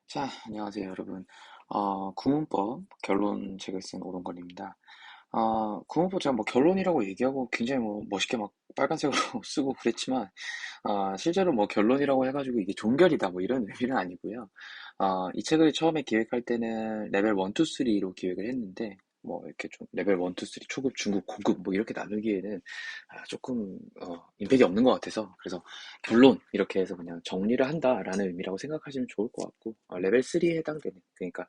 자, 안녕하세요, 여러분. 구문법 결론 책을 쓴 오동건입니다. 구문법 제가 뭐 결론이라고 얘기하고 굉장히 뭐 멋있게 막 빨간색으로 쓰고 그랬지만, 실제로 뭐 결론이라고 해가지고 이게 종결이다 뭐 이런 의미는 아니고요. 이 책을 처음에 기획할 때는 레벨 1, 2, 3로 기획을 했는데, 뭐 이렇게 좀 레벨 1, 2, 3 초급, 중급, 고급 뭐 이렇게 나누기에는 조금 임팩이 없는 것 같아서 그래서 결론 이렇게 해서 그냥 정리를 한다라는 의미라고 생각하시면 좋을 것 같고 레벨 3에 해당되는 그러니까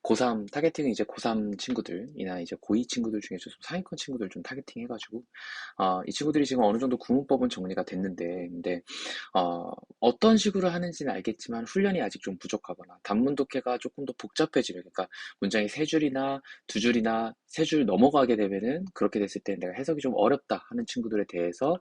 고3 타겟팅은 이제 고3 친구들이나 이제 고2 친구들 중에서 좀 상위권 친구들 좀 타겟팅 해가지고 이 친구들이 지금 어느 정도 구문법은 정리가 됐는데 근데 어떤 식으로 하는지는 알겠지만 훈련이 아직 좀 부족하거나 단문 독해가 조금 더 복잡해지면 그러니까 문장이 세 줄이나 두 줄이나 세 줄 넘어가게 되면은 그렇게 됐을 때 내가 해석이 좀 어렵다 하는 친구들에 대해서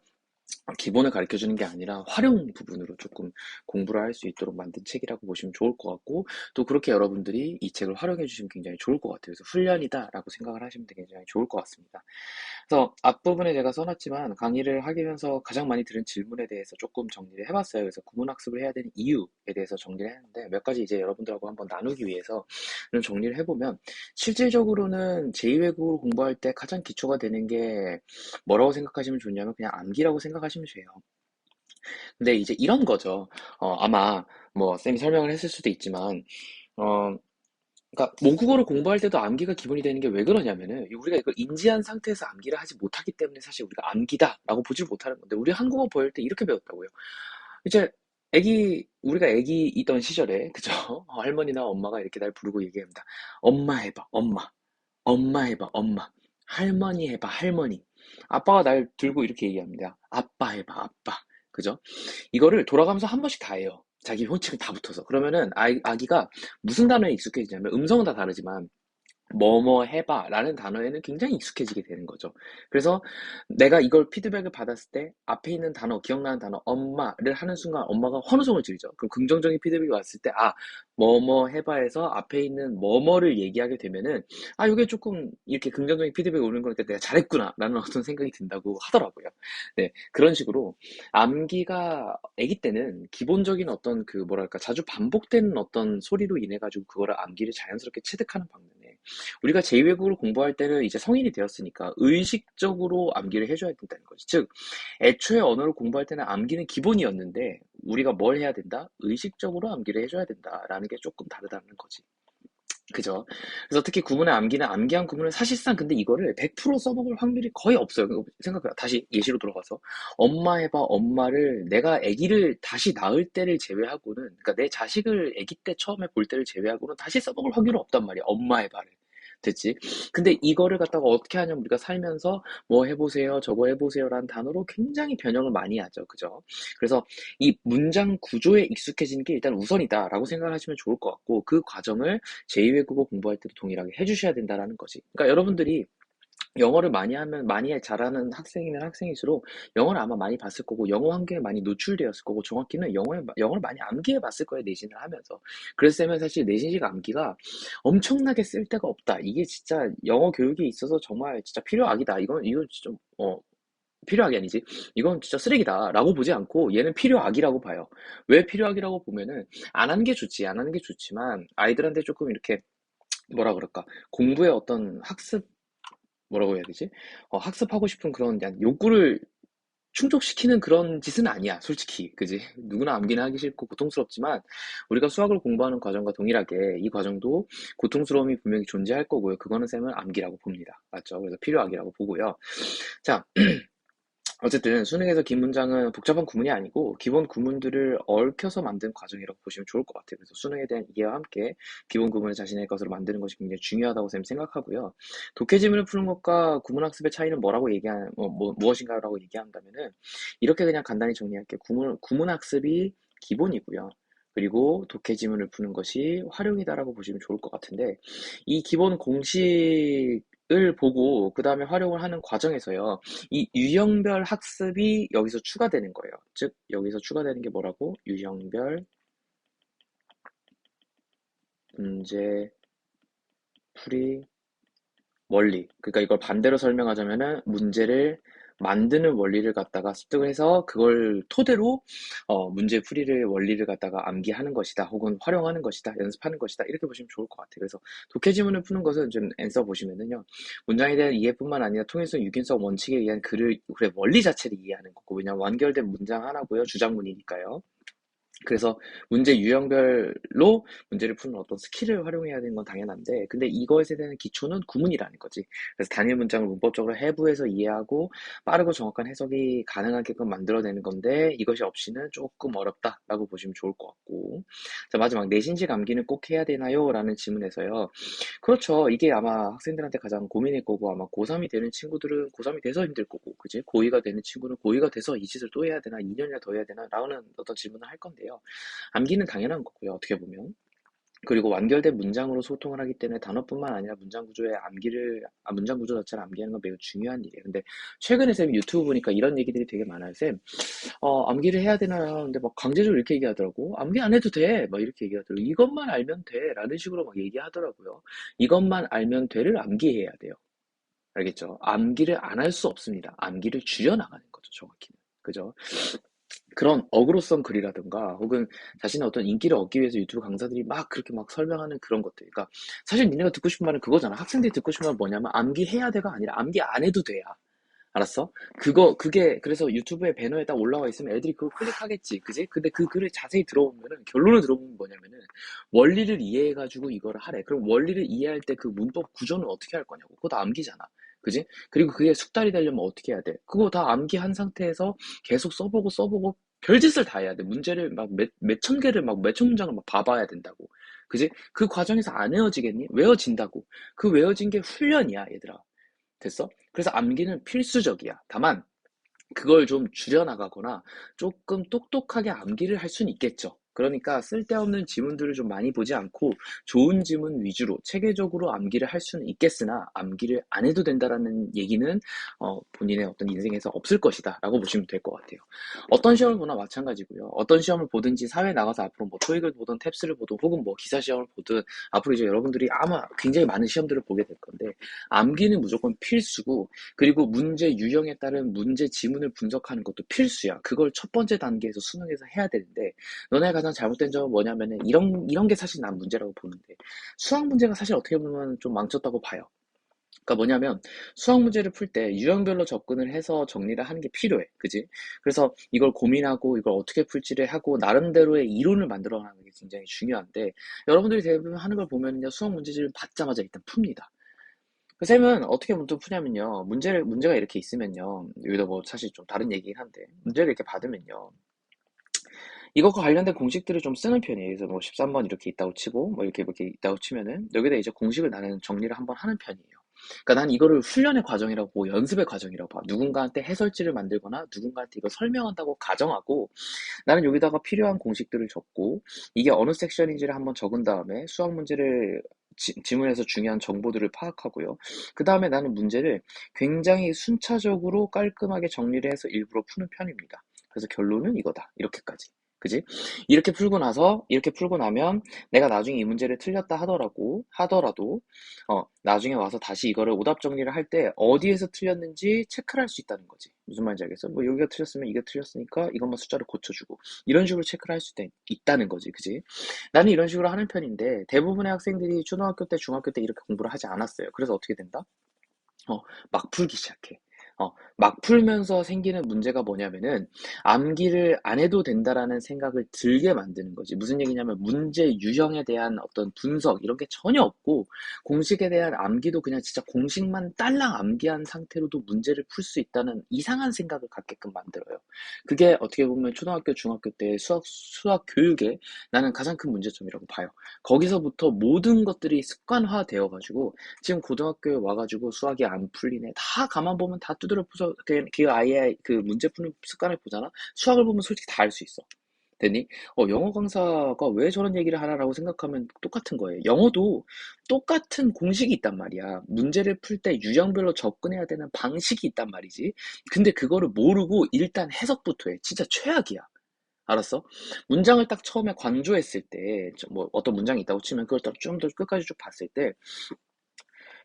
기본을 가르쳐 주는 게 아니라 활용 부분으로 조금 공부를 할 수 있도록 만든 책이라고 보시면 좋을 것 같고 또 그렇게 여러분들이 이 책을 활용해 주시면 굉장히 좋을 것 같아요. 그래서 훈련이다라고 생각을 하시면 굉장히 좋을 것 같습니다. 그래서 앞부분에 제가 써놨지만 강의를 하면서 가장 많이 들은 질문에 대해서 조금 정리를 해봤어요. 그래서 구문학습을 해야 되는 이유에 대해서 정리를 했는데 몇 가지 이제 여러분들하고 한번 나누기 위해서 좀 정리를 해보면 실질적으로는 제2외국어를 공부할 때 가장 기초가 되는 게 뭐라고 생각하시면 좋냐면 그냥 암기라고 생각하시면 돼요. 근데 이제 이런 거죠. 아마 뭐 쌤이 설명을 했을 수도 있지만 어, 그러니까 모국어를 공부할 때도 암기가 기본이 되는 게 왜 그러냐면은 우리가 이걸 인지한 상태에서 암기를 하지 못하기 때문에 사실 우리가 암기다라고 보질 못하는 건데 우리 한국어 배울 때 이렇게 배웠다고요. 이제 우리가 애기이던 시절에 그죠? 할머니나 엄마가 이렇게 날 부르고 얘기합니다. 엄마 해봐, 엄마. 엄마 해봐, 엄마. 할머니 해봐, 할머니. 아빠가 날 들고 이렇게 얘기합니다. 아빠 해봐, 아빠. 그죠? 이거를 돌아가면서 한 번씩 다 해요. 자기 호칭을 다 붙어서. 그러면은 아기가 무슨 단어에 익숙해지냐면 음성은 다 다르지만 뭐뭐 해봐 라는 단어에는 굉장히 익숙해지게 되는 거죠. 그래서 내가 이걸 피드백을 받았을 때 앞에 있는 단어, 기억나는 단어, 엄마를 하는 순간 엄마가 환호성을 지르죠. 그럼 긍정적인 피드백이 왔을 때, 뭐뭐 해봐에서 앞에 있는 뭐뭐를 얘기하게 되면은, 이게 조금 이렇게 긍정적인 피드백이 오는 거니까 내가 잘했구나 라는 어떤 생각이 든다고 하더라고요. 네, 그런 식으로 암기가 아기 때는 기본적인 어떤 그 뭐랄까 자주 반복되는 어떤 소리로 인해 가지고 그거를 암기를 자연스럽게 체득하는 방면에 우리가 제2외국어를 공부할 때는 이제 성인이 되었으니까 의식적으로 암기를 해줘야 된다는 거지. 즉, 애초에 언어를 공부할 때는 암기는 기본이었는데 우리가 뭘 해야 된다? 의식적으로 암기를 해줘야 된다라는 게 조금 다르다는 거지. 그죠? 그래서 특히 구문의 암기는 암기한 구문은 사실상 근데 이거를 100% 써먹을 확률이 거의 없어요. 생각해요. 다시 예시로 돌아가서 엄마 해봐 엄마를 내가 아기를 다시 낳을 때를 제외하고는 그러니까 내 자식을 아기 때 처음에 볼 때를 제외하고는 다시 써먹을 확률은 없단 말이야. 엄마 해봐를. 됐지? 근데 이거를 갖다가 어떻게 하냐면 우리가 살면서 뭐 해보세요, 저거 해보세요라는 단어로 굉장히 변형을 많이 하죠. 그죠? 그래서 이 문장 구조에 익숙해지는 게 일단 우선이다라고 생각을 하시면 좋을 것 같고 그 과정을 제2외국어 공부할 때도 동일하게 해주셔야 된다라는 거지. 그러니까 여러분들이 영어를 많이 하면 많이 잘하는 학생이면 학생일수록 영어를 아마 많이 봤을 거고 영어 환경에 많이 노출되었을 거고 정확히는 영어를 많이 암기해 봤을 거예요. 내신을 하면서. 그래서 면 사실 내신식 암기가 엄청나게 쓸 데가 없다. 이게 진짜 영어 교육에 있어서 정말 진짜 필요악이다. 이건 진짜 필요악이 아니지. 이건 진짜 쓰레기다라고 보지 않고 얘는 필요악이라고 봐요. 왜 필요악이라고 보면은 안 하는 게 좋지. 안 하는 게 좋지만 아이들한테 조금 이렇게 뭐라 그럴까? 공부의 어떤 뭐라고 해야 되지? 학습하고 싶은 그런 욕구를 충족시키는 그런 짓은 아니야, 솔직히. 그지? 누구나 암기는 하기 싫고 고통스럽지만 우리가 수학을 공부하는 과정과 동일하게 이 과정도 고통스러움이 분명히 존재할 거고요. 그거는 쌤은 암기라고 봅니다. 맞죠? 그래서 필요악이라고 보고요. 자, 어쨌든 수능에서 긴 문장은 복잡한 구문이 아니고 기본 구문들을 얽혀서 만든 과정이라고 보시면 좋을 것 같아요. 그래서 수능에 대한 이해와 함께 기본 구문을 자신의 것으로 만드는 것이 굉장히 중요하다고 쌤 생각하고요. 독해 지문을 푸는 것과 구문 학습의 차이는 무엇인가라고 얘기한다면은 이렇게 그냥 간단히 정리할게요. 구문 학습이 기본이고요. 그리고 독해 지문을 푸는 것이 활용이다라고 보시면 좋을 것 같은데 이 기본 공식을 보고 그 다음에 활용을 하는 과정에서요. 이 유형별 학습이 여기서 추가되는 거예요. 즉, 여기서 추가되는 게 뭐라고? 유형별 문제 풀이 원리. 그러니까 이걸 반대로 설명하자면은 문제를 만드는 원리를 갖다가 습득을 해서 그걸 토대로 문제 풀이를 원리를 갖다가 암기하는 것이다. 혹은 활용하는 것이다. 연습하는 것이다. 이렇게 보시면 좋을 것 같아요. 그래서 독해 지문을 푸는 것은 좀 앤서 보시면은요. 문장에 대한 이해뿐만 아니라 통일성, 유기성 원칙에 의한 글의 원리 자체를 이해하는 거고, 왜냐하면 완결된 문장 하나고요. 주장문이니까요. 그래서 문제 유형별로 문제를 푸는 어떤 스킬을 활용해야 되는 건 당연한데, 근데 이것에 대한 기초는 구문이라는 거지. 그래서 단일 문장을 문법적으로 해부해서 이해하고 빠르고 정확한 해석이 가능하게끔 만들어내는 건데, 이것이 없이는 조금 어렵다라고 보시면 좋을 것 같고. 자, 마지막 내신지 감기는 꼭 해야 되나요? 라는 질문에서요. 그렇죠. 이게 아마 학생들한테 가장 고민일 거고, 아마 고3이 되는 친구들은 고3이 돼서 힘들 거고, 그지? 고2가 되는 친구는 고2가 돼서 이 짓을 또 해야 되나, 2년이나 더 해야 되나, 라는 어떤 질문을 할 건데요. 암기는 당연한 거고요, 어떻게 보면. 그리고 완결된 문장으로 소통을 하기 때문에 단어뿐만 아니라 문장 구조 자체를 암기하는 건 매우 중요한 일이에요. 근데 최근에 쌤 유튜브 보니까 이런 얘기들이 되게 많아요. 쌤, 암기를 해야 되나요? 근데 막 강제적으로 이렇게 얘기하더라고. 암기 안 해도 돼. 막 이렇게 얘기하더라고. 이것만 알면 돼. 라는 식으로 막 얘기하더라고요. 이것만 알면 돼를 암기해야 돼요. 알겠죠? 암기를 안 할 수 없습니다. 암기를 줄여나가는 거죠, 정확히는. 그죠? 그런 어그로성 글이라든가 혹은 자신의 어떤 인기를 얻기 위해서 유튜브 강사들이 막 그렇게 막 설명하는 그런 것들. 그러니까 사실 니네가 듣고 싶은 말은 그거잖아. 학생들이 듣고 싶은 말은 뭐냐면 암기해야 돼가 아니라 암기 안 해도 돼야. 알았어? 그게, 그래서 유튜브에 배너에 딱 올라와 있으면 애들이 그걸 클릭하겠지. 그지? 근데 그 글을 자세히 들어보면은, 결론을 들어보면 뭐냐면은, 원리를 이해해가지고 이거를 하래. 그럼 원리를 이해할 때 그 문법 구조는 어떻게 할 거냐고. 그거 다 암기잖아. 그지? 그리고 그게 숙달이 되려면 어떻게 해야 돼? 그거 다 암기한 상태에서 계속 써보고, 별짓을 다 해야 돼. 문제를 막 몇천 개를 막 몇천 문장을 막 봐봐야 된다고. 그지? 그 과정에서 안 외워지겠니? 외워진다고. 그 외워진 게 훈련이야, 얘들아. 됐어? 그래서 암기는 필수적이야. 다만 그걸 좀 줄여나가거나 조금 똑똑하게 암기를 할 수는 있겠죠. 그러니까 쓸데없는 지문들을 좀 많이 보지 않고 좋은 지문 위주로 체계적으로 암기를 할 수는 있겠으나 암기를 안 해도 된다라는 얘기는 본인의 어떤 인생에서 없을 것이다 라고 보시면 될 것 같아요. 어떤 시험을 보나 마찬가지고요. 어떤 시험을 보든지 사회에 나가서 앞으로 뭐 토익을 보든 탭스를 보든 혹은 뭐 기사 시험을 보든 앞으로 이제 여러분들이 아마 굉장히 많은 시험들을 보게 될 건데 암기는 무조건 필수고, 그리고 문제 유형에 따른 문제 지문을 분석하는 것도 필수야. 그걸 첫 번째 단계에서 수능에서 해야 되는데, 너네 가장 잘못된 점은 뭐냐면은, 이런 게 사실 난 문제라고 보는데, 수학 문제가 사실 어떻게 보면 좀 망쳤다고 봐요. 그러니까 뭐냐면 수학 문제를 풀 때 유형별로 접근을 해서 정리를 하는 게 필요해. 그지? 그래서 이걸 고민하고 이걸 어떻게 풀지를 하고 나름대로의 이론을 만들어 가는 게 굉장히 중요한데, 여러분들이 대부분 하는 걸 보면요, 수학 문제집을 받자마자 일단 풉니다. 그 쌤은 어떻게 문제 푸냐면요. 문제가 이렇게 있으면요. 여기도 뭐 사실 좀 다른 얘기긴 한데, 문제를 이렇게 받으면요. 이것과 관련된 공식들을 좀 쓰는 편이에요. 그래서 뭐 13번 이렇게 있다고 치고, 뭐 이렇게 있다고 치면은, 여기다 이제 공식을 나는 정리를 한번 하는 편이에요. 그러니까 난 이거를 훈련의 과정이라고 보고 연습의 과정이라고 봐. 누군가한테 해설지를 만들거나 누군가한테 이거 설명한다고 가정하고, 나는 여기다가 필요한 공식들을 적고, 이게 어느 섹션인지를 한번 적은 다음에 수학 문제를 지문에서 중요한 정보들을 파악하고요. 그 다음에 나는 문제를 굉장히 순차적으로 깔끔하게 정리를 해서 일부러 푸는 편입니다. 그래서 결론은 이거다. 이렇게까지. 그지? 이렇게 풀고 나면 내가 나중에 이 문제를 틀렸다 하더라도, 나중에 와서 다시 이거를 오답 정리를 할 때 어디에서 틀렸는지 체크를 할 수 있다는 거지. 무슨 말인지 알겠어? 뭐 여기가 틀렸으면 이게 틀렸으니까 이것만 숫자를 고쳐주고 이런 식으로 체크를 할 수 있다는 거지. 그지? 나는 이런 식으로 하는 편인데 대부분의 학생들이 초등학교 때, 중학교 때 이렇게 공부를 하지 않았어요. 그래서 어떻게 된다? 어, 막 풀기 시작해. 막 풀면서 생기는 문제가 뭐냐면은 암기를 안 해도 된다라는 생각을 들게 만드는 거지. 무슨 얘기냐면 문제 유형에 대한 어떤 분석 이런 게 전혀 없고 공식에 대한 암기도 그냥 진짜 공식만 딸랑 암기한 상태로도 문제를 풀 수 있다는 이상한 생각을 갖게끔 만들어요. 그게 어떻게 보면 초등학교, 중학교 때 수학 교육에 나는 가장 큰 문제점이라고 봐요. 거기서부터 모든 것들이 습관화되어 가지고 지금 고등학교에 와가지고 수학이 안 풀리네. 다 가만 보면 다 두드려 부서 그 아이의 그 문제 푸는 습관을 보잖아. 수학을 보면 솔직히 다 알 수 있어. 되니? 영어 강사가 왜 저런 얘기를 하나라고 생각하면 똑같은 거예요. 영어도 똑같은 공식이 있단 말이야. 문제를 풀 때 유형별로 접근해야 되는 방식이 있단 말이지. 근데 그거를 모르고 일단 해석부터 해. 진짜 최악이야. 알았어? 문장을 딱 처음에 강조했을 때, 뭐 어떤 문장이 있다고 치면 그걸 좀 더 끝까지 쭉 봤을 때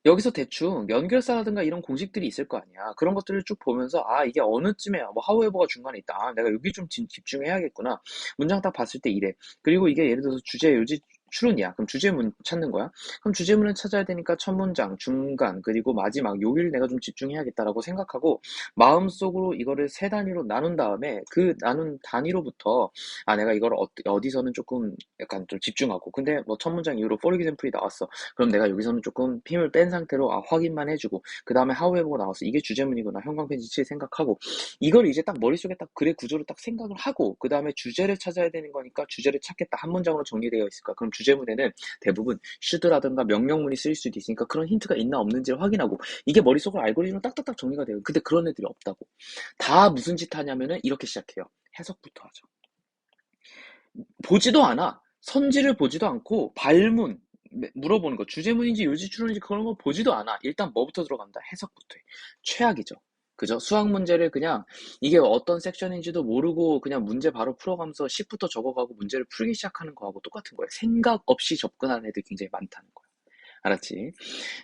여기서 대충 연결사라든가 이런 공식들이 있을 거 아니야. 그런 것들을 쭉 보면서, 아, 이게 어느쯤에, 뭐, 하우에버가 중간에 있다. 아, 내가 여기 좀 집중해야겠구나. 문장 딱 봤을 때 이래. 그리고 이게 예를 들어서 주제, 요지, 추론이야. 그럼 주제문 찾는 거야. 그럼 주제문을 찾아야 되니까 첫 문장, 중간, 그리고 마지막, 여기를 내가 좀 집중해야겠다라고 생각하고, 마음속으로 이거를 세 단위로 나눈 다음에, 그 나눈 단위로부터, 아, 내가 이걸 어디서는 조금 약간 좀 집중하고, 근데 뭐 첫 문장 이후로 for example이 나왔어. 그럼 내가 여기서는 조금 힘을 뺀 상태로 확인만 해주고 그 다음에 하우에버가 나와서 이게 주제문이구나 형광펜지 칠 생각하고 이걸 이제 딱 머릿속에 딱 글의 구조를 딱 생각을 하고 그 다음에 주제를 찾아야 되는 거니까 주제를 찾겠다 한 문장으로 정리되어 있을까 그럼 주제문에는 대부분 should라든가 명령문이 쓰일 수도 있으니까 그런 힌트가 있나 없는지를 확인하고 이게 머릿속으로 알고리즘으로 딱딱딱 정리가 돼요. 근데 그런 애들이 없다고. 다 무슨 짓 하냐면은 이렇게 시작해요. 해석부터 하죠. 보지도 않아. 선지를 보지도 않고 발문 물어보는 거 주제문인지 요지추론인지 그런 거 보지도 않아. 일단 뭐부터 들어간다? 해석부터 해. 최악이죠. 그죠? 수학 문제를 그냥 이게 어떤 섹션인지도 모르고 그냥 문제 바로 풀어가면서 식부터 적어가고 문제를 풀기 시작하는 거하고 똑같은 거예요. 생각 없이 접근하는 애들 굉장히 많다는 거예요. 알았지?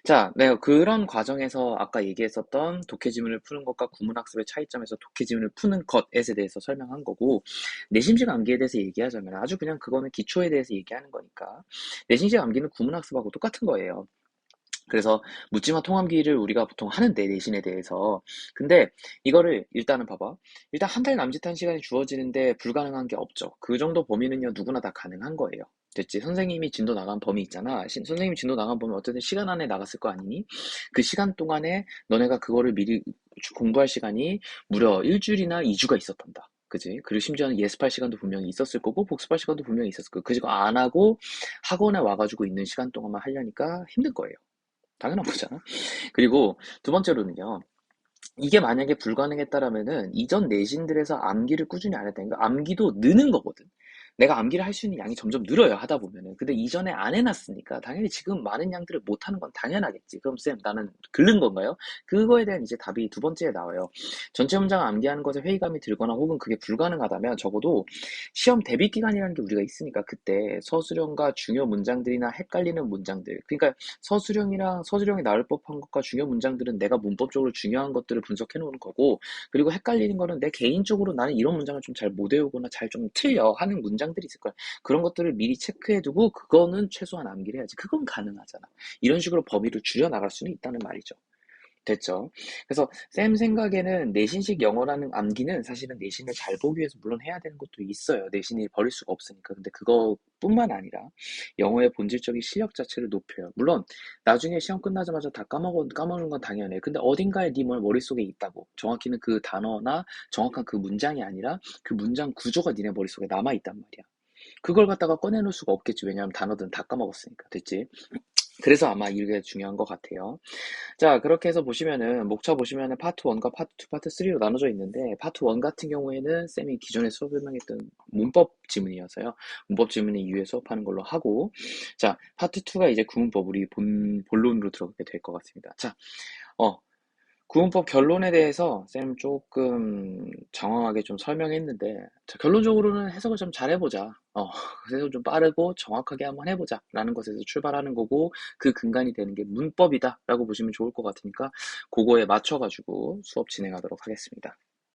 자, 내가 그런 과정에서 아까 얘기했었던 독해지문을 푸는 것과 구문학습의 차이점에서 독해지문을 푸는 것에 대해서 설명한 거고, 내심식 암기에 대해서 얘기하자면 아주 그냥 그거는 기초에 대해서 얘기하는 거니까, 내심식 암기는 구문학습하고 똑같은 거예요. 그래서 묻지마 통암기를 우리가 보통 하는데 내신에 대해서 근데 이거를 일단은 봐봐 일단 한 달 남짓한 시간이 주어지는데 불가능한 게 없죠. 그 정도 범위는요 누구나 다 가능한 거예요. 됐지? 선생님이 진도 나간 범위 있잖아. 선생님이 진도 나간 범위 어쨌든 시간 안에 나갔을 거 아니니? 그 시간 동안에 너네가 그거를 미리 공부할 시간이 무려 일주일이나 2주가 있었단다. 그지? 그리고 심지어는 예습할 시간도 분명히 있었을 거고 복습할 시간도 분명히 있었을 거고 그지고 안 하고 학원에 와가지고 있는 시간 동안만 하려니까 힘든 거예요. 당연한 거잖아. 그리고 두 번째로는요. 이게 만약에 불가능했다라면은 이전 내신들에서 암기를 꾸준히 안 했다는 거 암기도 느는 거거든. 내가 암기를 할 수 있는 양이 점점 늘어요 하다 보면은. 근데 이전에 안 해놨으니까 당연히 지금 많은 양들을 못 하는 건 당연하겠지. 그럼 쌤 나는 글른 건가요? 그거에 대한 이제 답이 두 번째에 나와요. 전체 문장을 암기하는 것에 회의감이 들거나 혹은 그게 불가능하다면 적어도 시험 대비 기간이라는 게 우리가 있으니까 그때 서술형과 중요 문장들이나 헷갈리는 문장들 그러니까 서술형이 나올 법한 것과 중요 문장들은 내가 문법적으로 중요한 것들을 분석해 놓은 거고 그리고 헷갈리는 거는 내 개인적으로 나는 이런 문장을 좀 잘 못 외우거나 잘 좀 틀려 하는 문장들이 있을 거야. 그런 것들을 미리 체크해 두고 그거는 최소한 암기를 해야지. 그건 가능하잖아. 이런 식으로 범위를 줄여 나갈 수는 있다는 말이죠. 됐죠. 그래서 쌤 생각에는 내신식 영어라는 암기는 사실은 내신을 잘 보기 위해서 물론 해야 되는 것도 있어요. 내신이 버릴 수가 없으니까. 근데 그거뿐만 아니라 영어의 본질적인 실력 자체를 높여요. 물론 나중에 시험 끝나자마자 다 까먹는 건 당연해. 근데 어딘가에 네 머릿속에 있다고. 정확히는 그 단어나 정확한 그 문장이 아니라 그 문장 구조가 니네 머릿속에 남아있단 말이야. 그걸 갖다가 꺼내놓을 수가 없겠지. 왜냐하면 단어들은 다 까먹었으니까. 됐지? 그래서 아마 이게 중요한 것 같아요. 자, 그렇게 해서 보시면은, 목차 보시면은 파트 1과 파트 2, 파트 3로 나눠져 있는데, 파트 1 같은 경우에는 쌤이 기존에 수업 설명했던 문법 지문이어서요. 문법 지문을 이후에 수업하는 걸로 하고, 자, 파트 2가 이제 구문법 우리 본론으로 들어가게 될 것 같습니다. 자, 어, 구문법 결론에 대해서 쌤 조금 장황하게 좀 설명했는데, 자, 결론적으로는 해석을 좀 잘 해보자. 해석을 좀 빠르고 정확하게 한번 해보자. 라는 것에서 출발하는 거고, 그 근간이 되는 게 문법이다. 라고 보시면 좋을 것 같으니까, 그거에 맞춰가지고 수업 진행하도록 하겠습니다.